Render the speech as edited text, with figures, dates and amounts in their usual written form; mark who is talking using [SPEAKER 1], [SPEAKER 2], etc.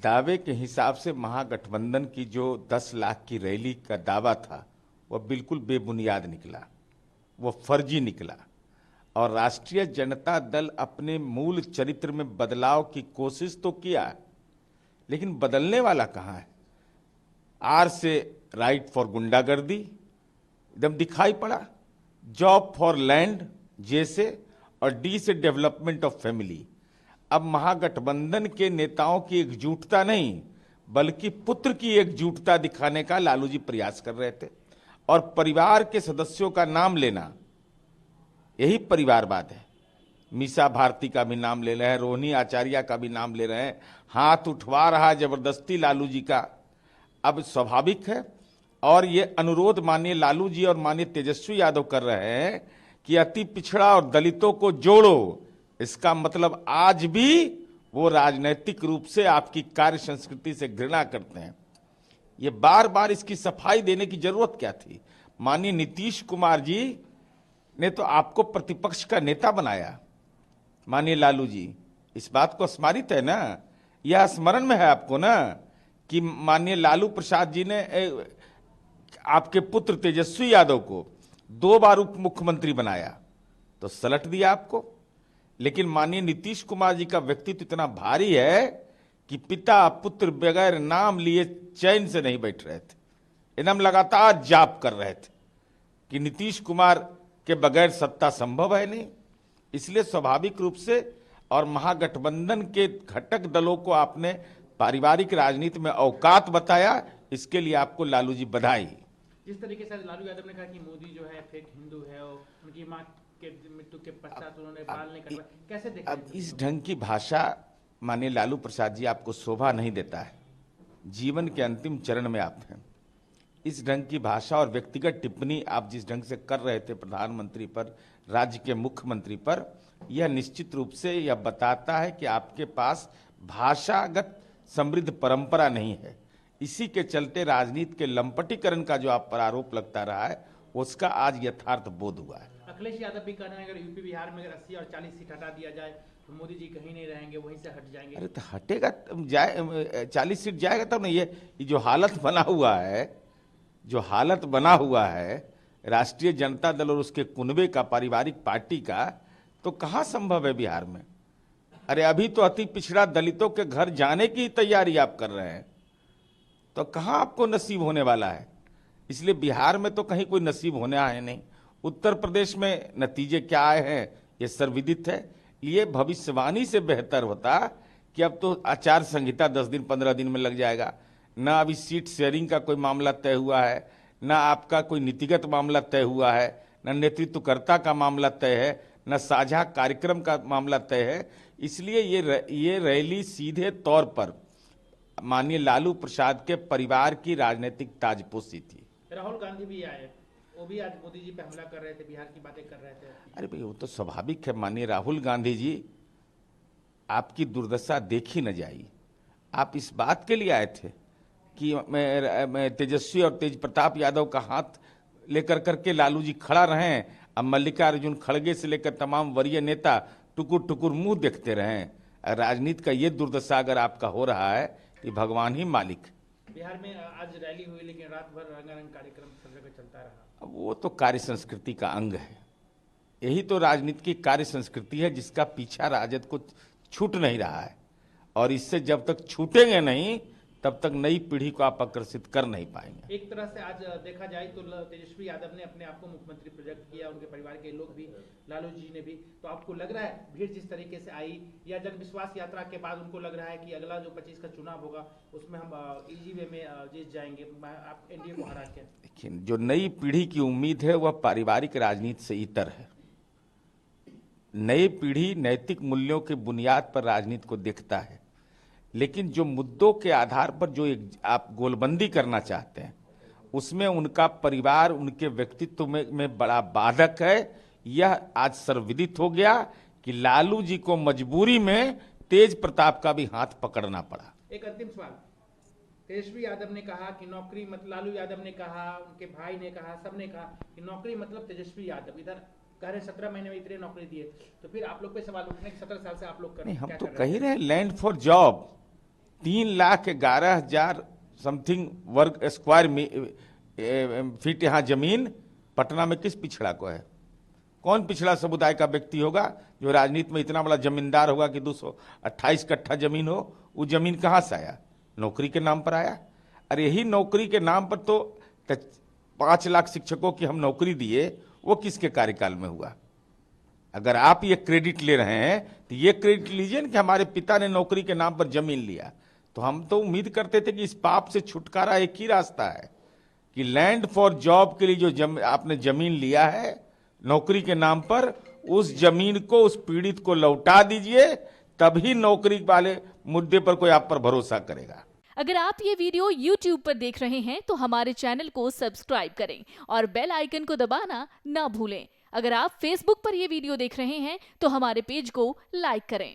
[SPEAKER 1] दावे के हिसाब से महागठबंधन की जो 10 लाख की रैली का दावा था वह बिल्कुल बेबुनियाद निकला, वह फर्जी निकला। और राष्ट्रीय जनता दल अपने मूल चरित्र में बदलाव की कोशिश तो किया, लेकिन बदलने वाला कहाँ है। आर से राइट फॉर गुंडागर्दी एकदम दिखाई पड़ा, जॉब फॉर लैंड जैसे, और डी से डेवलपमेंट ऑफ फैमिली। अब महागठबंधन के नेताओं की एकजुटता नहीं बल्कि पुत्र की एकजुटता दिखाने का लालू जी प्रयास कर रहे थे। और परिवार के सदस्यों का नाम लेना, यही परिवारवाद है। मीसा भारती का भी नाम ले रहे हैं, रोहिणी आचार्य का भी नाम ले रहे हैं, हाथ उठवा रहा है जबरदस्ती लालू जी का। अब स्वाभाविक है, और ये अनुरोध माननीय लालू जी और माननीय तेजस्वी यादव कर रहे हैं कि अति पिछड़ा और दलितों को जोड़ो। इसका मतलब आज भी वो राजनैतिक रूप से आपकी कार्य संस्कृति से घृणा करते हैं। ये बार बार इसकी सफाई देने की जरूरत क्या थी। माननीय नीतीश कुमार जी ने तो आपको प्रतिपक्ष का नेता बनाया। माननीय लालू जी, इस बात को स्मारित है ना, यह स्मरण में है आपको ना कि माननीय लालू प्रसाद जी ने आपके पुत्र तेजस्वी यादव को 2 बार उप मुख्यमंत्री बनाया, तो सलट दिया आपको। लेकिन माननीय नीतीश कुमार जी का व्यक्तित्व इतना भारी है कि पिता पुत्र बगैर नाम लिए चैन से नहीं बैठ रहे थे, एकदम लगातार जाप कर रहे थे कि नीतीश कुमार के बगैर सत्ता संभव है नहीं। इसलिए स्वाभाविक रूप से, और महागठबंधन के घटक दलों को आपने पारिवारिक राजनीति में औकात बताया, इसके लिए आपको लालू जी बधाई।
[SPEAKER 2] जिस तरीके से लालू यादव ने कहा कि मोदी जो है फेक हिंदू है और उनकी मां के मृत्यु के पश्चात उन्होंने बाल नहीं कटवाए, कैसे देखते हैं?
[SPEAKER 1] अब इस ढंग की भाषा माननीय लालू प्रसाद जी आपको शोभा नहीं देता है। जीवन के अंतिम चरण में आप हैं। इस ढंग की भाषा और व्यक्तिगत टिप्पणी आप जिस ढंग से कर रहे थे प्रधानमंत्री पर, राज्य के मुख्यमंत्री पर, यह निश्चित रूप से यह बताता है कि आपके पास भाषागत समृद्ध परंपरा नहीं है। इसी के चलते राजनीति के लंपटीकरण का जो आप पर आरोप लगता रहा है, उसका आज यथार्थ बोध हुआ है।
[SPEAKER 2] अखिलेश यादव भी कह रहे हैं अगर यूपी बिहार में अगर 80 और 40 सीट हटा दिया जाए तो मोदी जी कहीं नहीं रहेंगे, वहीं से हट जाएंगे।
[SPEAKER 1] अरे तो हटेगा, जाए 40 सीट जाएगा तब नहीं। ये जो हालत बना हुआ है, जो हालत बना हुआ है राष्ट्रीय जनता दल और उसके कुनबे का, पारिवारिक पार्टी का, तो कहाँ संभव है बिहार में। अरे अभी तो अति पिछड़ा दलितों के घर जाने की तैयारी आप कर रहे हैं, तो कहाँ आपको नसीब होने वाला है। इसलिए बिहार में तो कहीं कोई नसीब होने आए नहीं। उत्तर प्रदेश में नतीजे क्या आए हैं ये सर्वविदित है। ये भविष्यवाणी से बेहतर होता कि अब तो आचार संहिता 10 दिन 15 दिन में लग जाएगा। ना अभी सीट शेयरिंग का कोई मामला तय हुआ है, ना आपका कोई नीतिगत मामला तय हुआ है, ना नेतृत्वकर्ता का मामला तय है, न साझा कार्यक्रम का मामला तय है। इसलिए ये रैली सीधे तौर पर माननीय लालू प्रसाद के परिवार की राजनीतिक ताजपोशी थी।
[SPEAKER 2] राहुल गांधी भी आए, वो भी आज मोदी जी पे हमला कर रहे थे, बिहार की बातें कर रहे थे।
[SPEAKER 1] अरे भाई वो तो स्वाभाविक है। माननीय राहुल गांधी जी, आपकी दुर्दशा देखी न जाई। आप इस बात के लिए आए थे कि मैं तेजस्वी और तेज प्रताप यादव का हाथ लेकर करके लालू जी खड़ा रहे। अब मल्लिकार्जुन खड़गे से लेकर तमाम वरीय नेता टुकुर टुकुर मुंह देखते रहे। राजनीति का ये दुर्दशा अगर आपका हो रहा है कि भगवान ही मालिक।
[SPEAKER 2] बिहार में आज रैली हुई लेकिन रात भर रंगारंग कार्यक्रम सब जगह चलता रहा।
[SPEAKER 1] अब वो तो कार्य संस्कृति का अंग है। यही तो राजनीति की कार्य संस्कृति है जिसका पीछा राजद को छूट नहीं रहा है। और इससे जब तक छूटेंगे नहीं तब तक नई पीढ़ी को आप आकर्षित कर नहीं पाएंगे।
[SPEAKER 2] एक तरह से आज देखा जाए तो तेजस्वी यादव ने अपने आप को मुख्यमंत्री प्रोजेक्ट किया, उनके परिवार के लोग भी, लालू जी ने भी। तो आपको लग रहा है भीड़ जिस तरीके से आई, या जन विश्वास यात्रा के बाद उनको लग रहा है कि अगला जो 25 का चुनाव होगा उसमें हम इजी वे में जीत जाएंगे, आप एनडीए को हरा के?
[SPEAKER 1] लेकिन जो नई पीढ़ी की उम्मीद है वह पारिवारिक राजनीति से इतर है। नई पीढ़ी नैतिक मूल्यों के बुनियाद पर राजनीति को देखता है, लेकिन जो मुद्दों के आधार पर जो आप गोलबंदी करना चाहते हैं उसमें उनका परिवार उनके व्यक्तित्व में बड़ा बाधक है। यह आज सर्वविदित हो गया कि लालू जी को मजबूरी में तेज प्रताप का भी हाथ पकड़ना पड़ा।
[SPEAKER 2] एक अंतिम सवाल, तेजस्वी यादव ने कहा कि नौकरी मतलब, लालू यादव ने कहा, उनके भाई ने कहा, सबने कहा कि नौकरी मतलब तेजस्वी यादव। इधर कह रहे 17 महीने में इतने नौकरी दिए, तो फिर आप लोग पे सवाल उठने कि 17 साल से आप लोग कर
[SPEAKER 1] नहीं, हम
[SPEAKER 2] क्या
[SPEAKER 1] तो
[SPEAKER 2] कर
[SPEAKER 1] कह ही रहे लैंड फॉर जॉब, 3,11,000 समथिंग वर्ग स्क्वायर फीट यहाँ जमीन पटना में किस पिछड़ा को है? कौन पिछड़ा समुदाय का व्यक्ति होगा जो राजनीति में इतना बड़ा जमींदार होगा कि 228 कट्ठा जमीन हो? वो जमीन कहाँ से आया? नौकरी के नाम पर आया। अरे यही नौकरी के नाम पर तो 5 लाख शिक्षकों की हम नौकरी दिए, वो किसके कार्यकाल में हुआ? अगर आप ये क्रेडिट ले रहे हैं तो ये क्रेडिट लीजिए ना कि हमारे पिता ने नौकरी के नाम पर जमीन लिया। तो हम तो उम्मीद करते थे कि इस पाप से छुटकारा एक ही रास्ता है कि लैंड फॉर जॉब के लिए जो आपने जमीन लिया है नौकरी के नाम पर, उस जमीन को उस पीड़ित को लौटा दीजिए, तभी नौकरी वाले मुद्दे पर कोई आप पर भरोसा करेगा।
[SPEAKER 3] अगर आप ये वीडियो YouTube पर देख रहे हैं तो हमारे चैनल को सब्सक्राइब करें और बेल आइकन को दबाना ना भूलें। अगर आप Facebook पर ये वीडियो देख रहे हैं तो हमारे पेज को लाइक करें।